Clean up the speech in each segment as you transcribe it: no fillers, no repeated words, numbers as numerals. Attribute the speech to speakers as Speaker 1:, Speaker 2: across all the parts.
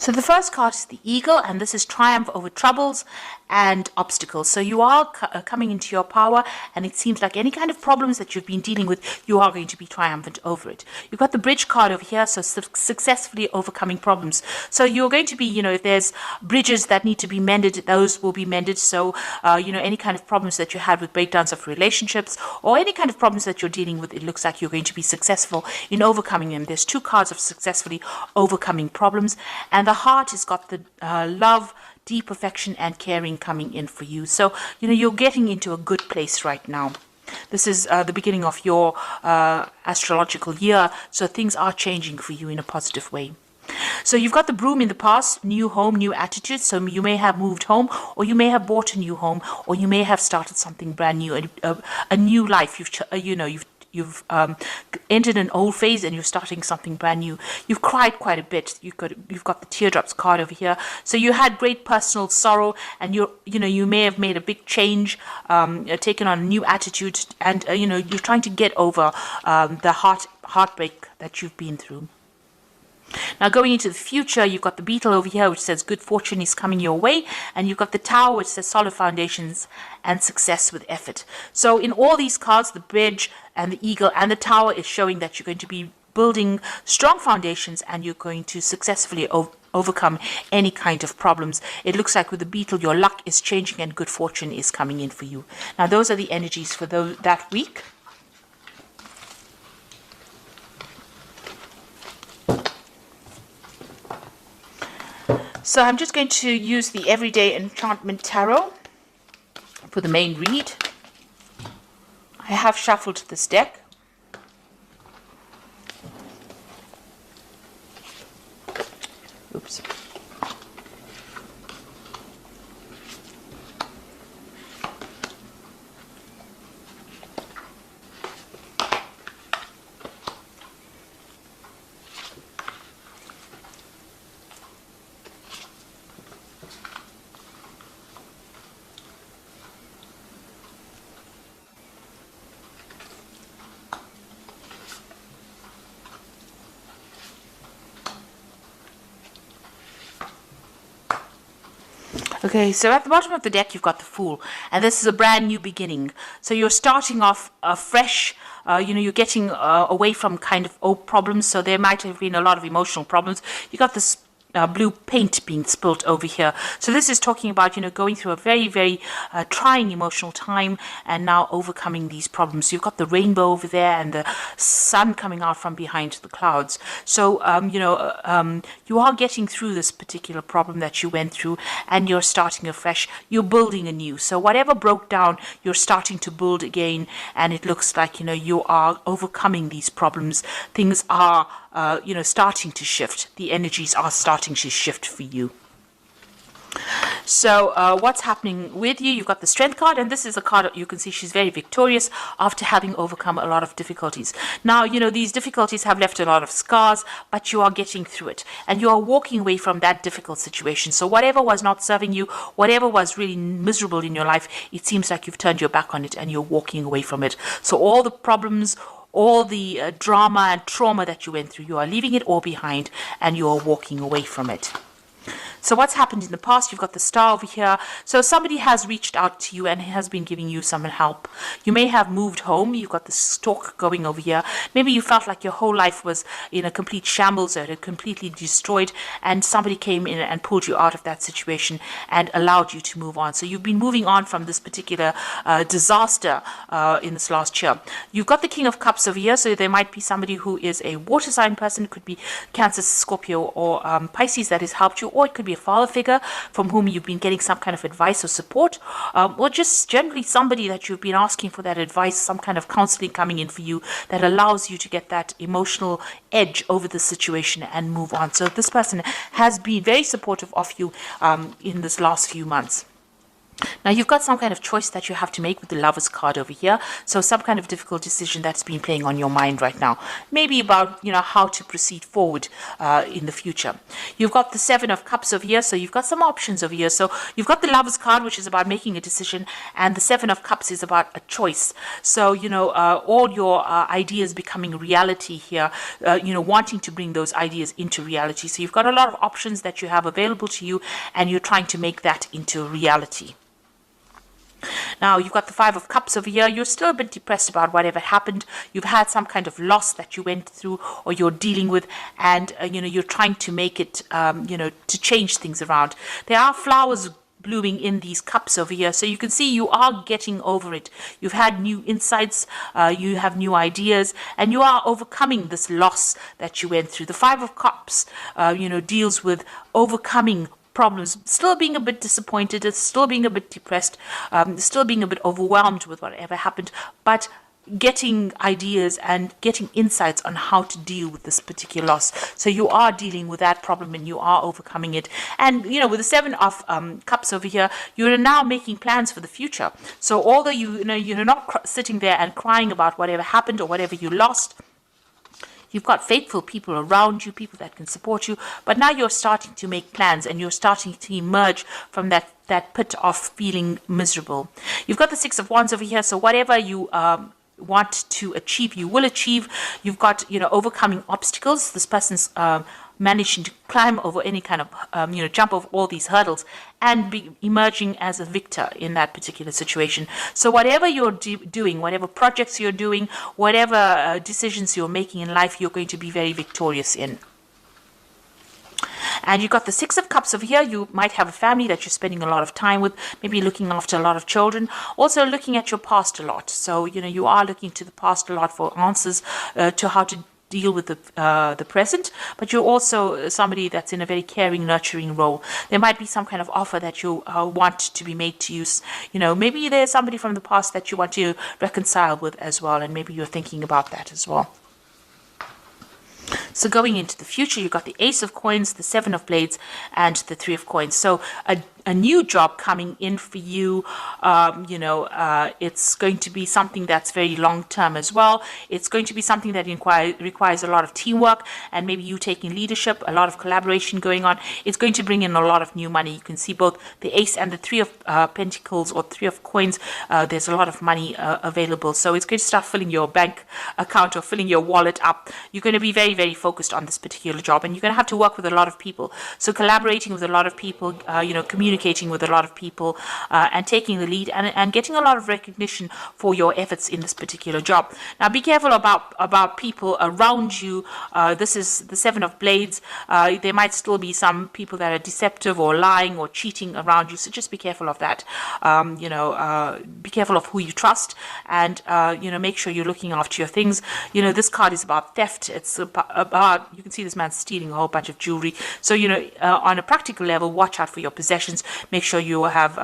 Speaker 1: So the first card is the Eagle, and this is triumph over troubles and obstacles. So you are coming into your power, and it seems like any kind of problems that you've been dealing with, you are going to be triumphant over it. You've got the Bridge card over here, so successfully overcoming problems. So you're going to be, if there's bridges that need to be mended, those will be mended. So, any kind of problems that you had with breakdowns of relationships or any kind of problems that you're dealing with, it looks like you're going to be successful in overcoming them. There's 2 cards of successfully overcoming problems, and the Heart has got the love, deep affection and caring coming in for you. So, you're getting into a good place right now. This is the beginning of your astrological year, so things are changing for you in a positive way. So you've got the Broom in the past, new home, new attitude. So you may have moved home, or you may have bought a new home, or you may have started something brand new, a new life. You've entered an old phase and you're starting something brand new. You've cried quite a bit. You've got the teardrops card over here. So you had great personal sorrow, and you may have made a big change, taken on a new attitude, and you're trying to get over the heartbreak that you've been through. Now going into the future, you've got the Beetle over here, which says good fortune is coming your way, and you've got the Tower, which says solid foundations and success with effort. So in all these cards, the Bridge and the Eagle and the Tower is showing that you're going to be building strong foundations, and you're going to successfully overcome any kind of problems. It looks like with the Beetle, your luck is changing and good fortune is coming in for you. Now those are the energies for that week. So I'm just going to use the Everyday Enchantment Tarot for the main read. I have shuffled this deck. Oops. Okay, so at the bottom of the deck, you've got the Fool, and this is a brand new beginning. So you're starting off fresh. You're getting away from kind of old problems. So there might have been a lot of emotional problems. You got this blue paint being spilt over here. So this is talking about, going through a very, very trying emotional time and now overcoming these problems. You've got the rainbow over there and the sun coming out from behind the clouds. So, you are getting through this particular problem that you went through, and you're starting afresh. You're building anew. So whatever broke down, you're starting to build again, and it looks like, you are overcoming these problems. Things are starting to shift. The energies are starting to shift for you. So what's happening with you? You've got the Strength card, and this is a card that you can see she's very victorious after having overcome a lot of difficulties. Now, these difficulties have left a lot of scars, but you are getting through it, and you are walking away from that difficult situation. So whatever was not serving you, whatever was really miserable in your life, it seems like you've turned your back on it and you're walking away from it. So all the problems, all the drama and trauma that you went through, you are leaving it all behind and you are walking away from it. So what's happened in the past? You've got the Star over here. So somebody has reached out to you and has been giving you some help. You may have moved home. You've got the Stork going over here. Maybe you felt like your whole life was in a complete shambles, or it had completely destroyed, and somebody came in and pulled you out of that situation and allowed you to move on. So you've been moving on from this particular disaster in this last year. You've got the King of Cups over here. So there might be somebody who is a water sign person. It could be Cancer, Scorpio, or Pisces that has helped you, or it could be a father figure from whom you've been getting some kind of advice or support, or just generally somebody that you've been asking for that advice, some kind of counseling coming in for you that allows you to get that emotional edge over the situation and move on. So this person has been very supportive of you in this last few months. Now you've got some kind of choice that you have to make with the Lovers card over here. So some kind of difficult decision that's been playing on your mind right now. Maybe about, how to proceed forward in the future. You've got the Seven of Cups over here, so you've got some options over here. So you've got the Lovers card, which is about making a decision, and the Seven of Cups is about a choice. So, all your ideas becoming reality here, wanting to bring those ideas into reality. So you've got a lot of options that you have available to you, and you're trying to make that into reality. Now, you've got the Five of Cups over here. You're still a bit depressed about whatever happened. You've had some kind of loss that you went through or you're dealing with, and, you're trying to make it, to change things around. There are flowers blooming in these cups over here, so you can see you are getting over it. You've had new insights, you have new ideas, and you are overcoming this loss that you went through. The Five of Cups, deals with overcoming problems, still being a bit disappointed, still being a bit depressed, still being a bit overwhelmed with whatever happened, but getting ideas and getting insights on how to deal with this particular loss. So you are dealing with that problem and you are overcoming it. And, with the Seven of Cups over here, you're now making plans for the future. So although you're not sitting there and crying about whatever happened or whatever you lost, you've got faithful people around you, people that can support you, but now you're starting to make plans and you're starting to emerge from that pit of feeling miserable. You've got the Six of Wands over here, so whatever you want to achieve, you will achieve. You've got, overcoming obstacles. This person's managing to climb over any kind of, jump over all these hurdles and be emerging as a victor in that particular situation. So whatever you're doing, whatever projects you're doing, whatever decisions you're making in life, you're going to be very victorious in. And you've got the Six of Cups over here. You might have a family that you're spending a lot of time with, maybe looking after a lot of children, also looking at your past a lot. So, you are looking to the past a lot for answers to how to deal with the present, but you're also somebody that's in a very caring, nurturing role. There might be some kind of offer that you want to be made to you. Maybe there's somebody from the past that you want to reconcile with as well, and maybe you're thinking about that as well. So going into the future, you've got the Ace of Coins, the Seven of Blades, and the Three of Coins. So a new job coming in for you. It's going to be something that's very long term as well. It's going to be something that requires a lot of teamwork and maybe you taking leadership, a lot of collaboration going on. It's going to bring in a lot of new money. You can see both the Ace and the Three of Pentacles or Three of Coins. There's a lot of money available. So it's going to start filling your bank account or filling your wallet up. You're going to be very, very focused on this particular job, and you're going to have to work with a lot of people. So collaborating with a lot of people, communicating with a lot of people, and taking the lead and getting a lot of recognition for your efforts in this particular job. Now, be careful about people around you. This is the Seven of Blades. There might still be some people that are deceptive or lying or cheating around you. So just be careful of that. Be careful of who you trust, and make sure you're looking after your things. This card is about theft. It's about, you can see this man stealing a whole bunch of jewelry. So on a practical level, watch out for your possessions. Make sure you have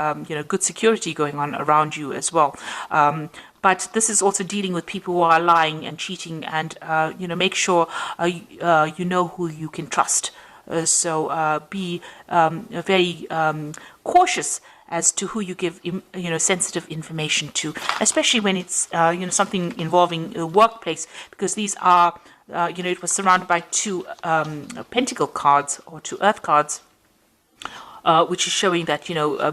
Speaker 1: good security going on around you as well. But this is also dealing with people who are lying and cheating, and make sure you know who you can trust. So be very cautious as to who you give sensitive information to, especially when it's something involving a workplace, because these are it was surrounded by two pentacle cards or two earth cards. Which is showing that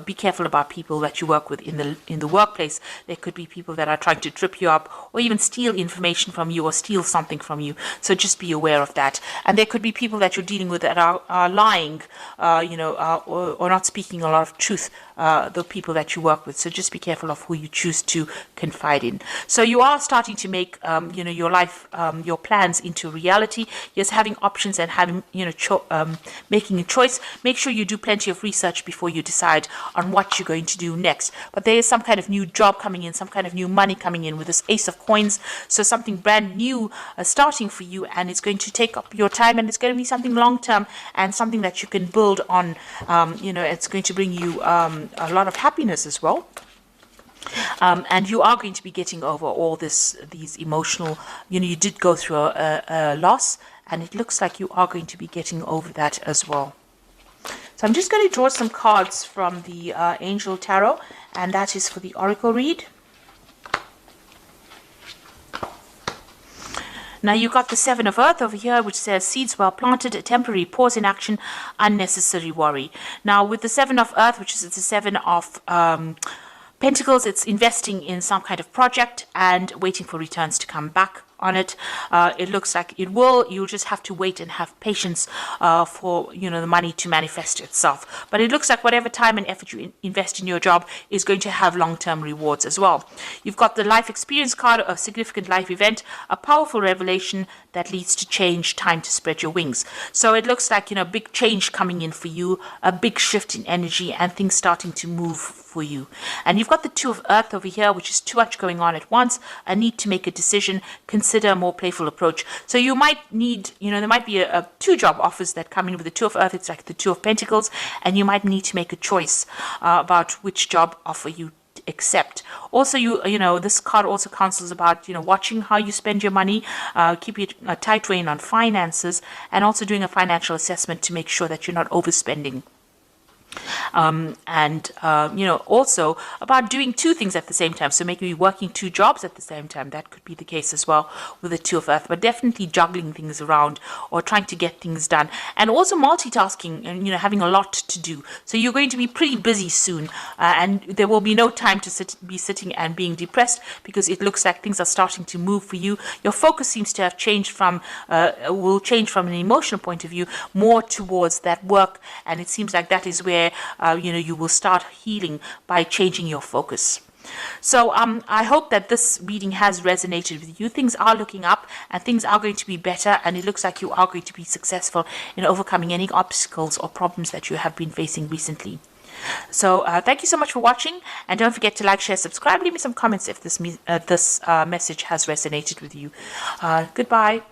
Speaker 1: be careful about people that you work with in the workplace. There could be people that are trying to trip you up or even steal information from you or steal something from you. So just be aware of that. And there could be people that you're dealing with that are lying, or not speaking a lot of truth. The people that you work with. So just be careful of who you choose to confide in. So you are starting to make your life, your plans into reality. Yes, having options and having making a choice. Make sure you do plenty of research before you decide on what you're going to do next. But there is some kind of new job coming in, some kind of new money coming in with this Ace of Coins. So something brand new starting for you, and it's going to take up your time, and it's going to be something long term and something that you can build on. It's going to bring you a lot of happiness as well. And you are going to be getting over all these emotional, you did go through a loss, and it looks like you are going to be getting over that as well. So I'm just going to draw some cards from the Angel Tarot, and that is for the Oracle read. Now you got the Seven of Earth over here, which says seeds well planted, a temporary pause in action, unnecessary worry. Now with the Seven of Earth, which is the Seven of Pentacles, it's investing in some kind of project and waiting for returns to come back on it. It looks like it will. You'll just have to wait and have patience for the money to manifest itself. But it looks like whatever time and effort you invest in your job is going to have long-term rewards as well. You've got the life experience card, a significant life event, a powerful revelation that leads to change, time to spread your wings. So it looks like big change coming in for you, a big shift in energy, and things starting to move for you. And you've got the Two of Earth over here, which is too much going on at once, a need to make a decision, consider a more playful approach. So you might need, there might be a two job offers that come in with the Two of Earth. It's like the Two of Pentacles, and you might need to make a choice about which job offer you accept. Also, this card also counsels about watching how you spend your money, keeping a tight rein on finances, and also doing a financial assessment to make sure that you're not overspending. Also about doing two things at the same time. So maybe working two jobs at the same time. That could be the case as well with the Two of Earth, but definitely juggling things around or trying to get things done, and also multitasking and having a lot to do. So you're going to be pretty busy soon, and there will be no time to be sitting and being depressed, because it looks like things are starting to move for you. Your focus seems to have changed will change from an emotional point of view more towards that work, and it seems like that is where you will start healing by changing your focus. So I hope that this reading has resonated with you. Things are looking up and things are going to be better, and it looks like you are going to be successful in overcoming any obstacles or problems that you have been facing recently. So thank you so much for watching, and don't forget to like, share, subscribe, leave me some comments if this message has resonated with you. Goodbye.